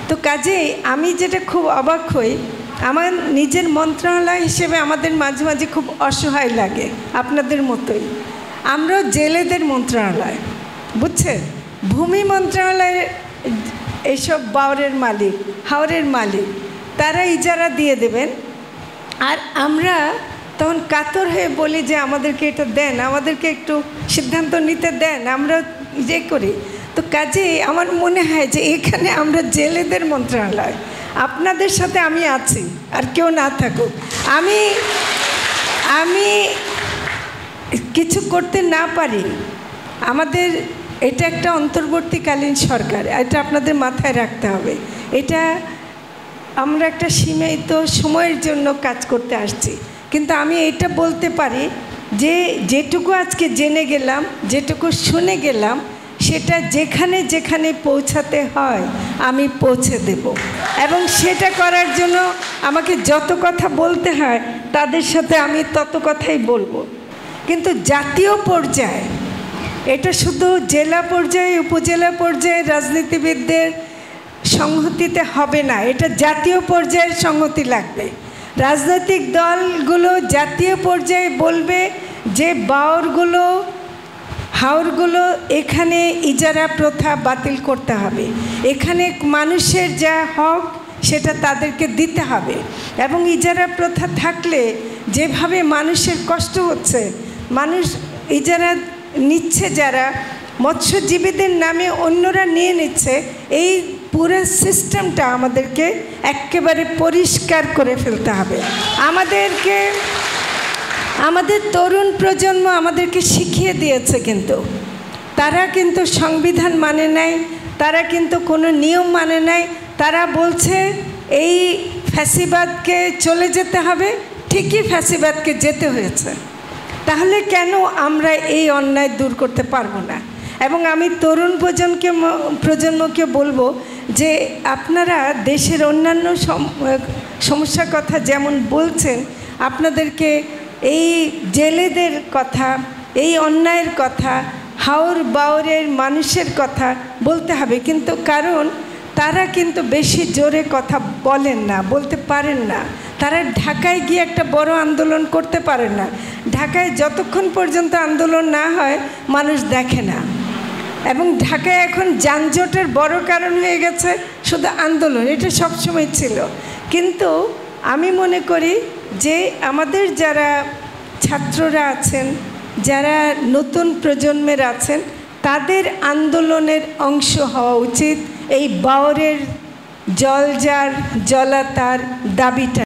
তো কাজেই আমি যেটা খুব অবাক হই, আমার নিজের মন্ত্রণালয় হিসেবে আমাদের মাঝে মাঝে খুব অসহায় লাগে, আপনাদের মতোই। আমরা জেলেদের মন্ত্রণালয়, বুঝছেন, ভূমি মন্ত্রণালয়ের এইসব বাওরের মালিক, হাওরের মালিক, তারা ইজারা দিয়ে দেবেন, আর আমরা তখন কাতর হয়ে বলি যে আমাদেরকে এটা দেন, আমাদেরকে একটু সিদ্ধান্ত নিতে দেন, আমরা ইয়ে করি। তো কাজেই আমার মনে হয় যে এখানে আমরা জেলেদের মন্ত্রণালয়, আপনাদের সাথে আমি আছি, আর কেউ না থাকুক, আমি কিছু করতে না পারি, আমাদের এটা একটা অন্তর্বর্তীকালীন সরকার, এটা আপনাদের মাথায় রাখতে হবে। এটা আমরা একটা সীমিত সময়ের জন্য কাজ করতে আসছি, কিন্তু আমি এটা বলতে পারি যে যেটুকু আজকে জেনে গেলাম, যেটুকু শুনে গেলাম, সেটা যেখানে যেখানে পৌঁছাতে হয় আমি পৌঁছে দেব, এবং সেটা করার জন্য আমাকে যত কথা বলতে হয় তাদের সাথে আমি তত কথাই বলবো। কিন্তু জাতীয় পর্যায়ে এটা শুধু জেলা পর্যায়ে, উপজেলা পর্যায়ে রাজনীতিবিদদের সংহতিতে হবে না, এটা জাতীয় পর্যায়ের সংহতি লাগবে। রাজনৈতিক দলগুলো জাতীয় পর্যায়ে বলবে যে বাওরগুলো, হাওরগুলো এখানে ইজারা প্রথা বাতিল করতে হবে, এখানে মানুষের যা হক সেটা তাদেরকে দিতে হবে, এবং ইজারা প্রথা থাকলে যেভাবে মানুষের কষ্ট হচ্ছে, মানুষ ইজারা নিচ্ছে, যারা মৎস্যজীবীদের নামে অন্যরা নিয়ে নিচ্ছে, এই পুরো সিস্টেমটা আমাদেরকে একেবারে পরিষ্কার করে ফেলতে হবে। আমাদের তরুণ প্রজন্ম আমাদেরকে শিখিয়ে দিয়েছে, কিন্তু তারা কিন্তু সংবিধান মানে নাই, তারা কিন্তু কোনো নিয়ম মানে নাই, তারা বলছে এই ফ্যাসিবাদকে চলে যেতে হবে, ঠিকই ফ্যাসিবাদকে যেতে হয়েছে, তাহলে কেন আমরা এই অন্যায় দূর করতে পারবো না? এবং আমি তরুণ প্রজন্মকে বলবো যে আপনারা দেশের অন্যান্য সমস্যার কথা যেমন বলছেন, আপনাদেরকে এই জেলেদের কথা, এই অন্যায়ের কথা, হাওর বাওরের মানুষের কথা বলতে হবে, কিন্তু কারণ তারা কিন্তু বেশি জোরে কথা বলেন না, বলতে পারেন না, তারা ঢাকায় গিয়ে একটা বড় আন্দোলন করতে পারেন না। ঢাকায় যতক্ষণ পর্যন্ত আন্দোলন না হয় মানুষ দেখে না, এবং ঢাকায় এখন যানজটের বড় কারণ হয়ে গেছে শুধু আন্দোলন, এটা সবসময় ছিল। কিন্তু আমি মনে করি যে আমাদের যারা ছাত্ররা আছেন, যারা নতুন প্রজন্মের আছেন, তাদের আন্দোলনের অংশ হওয়া উচিত এই বাওরের জলজার জলাতার দাবিটা।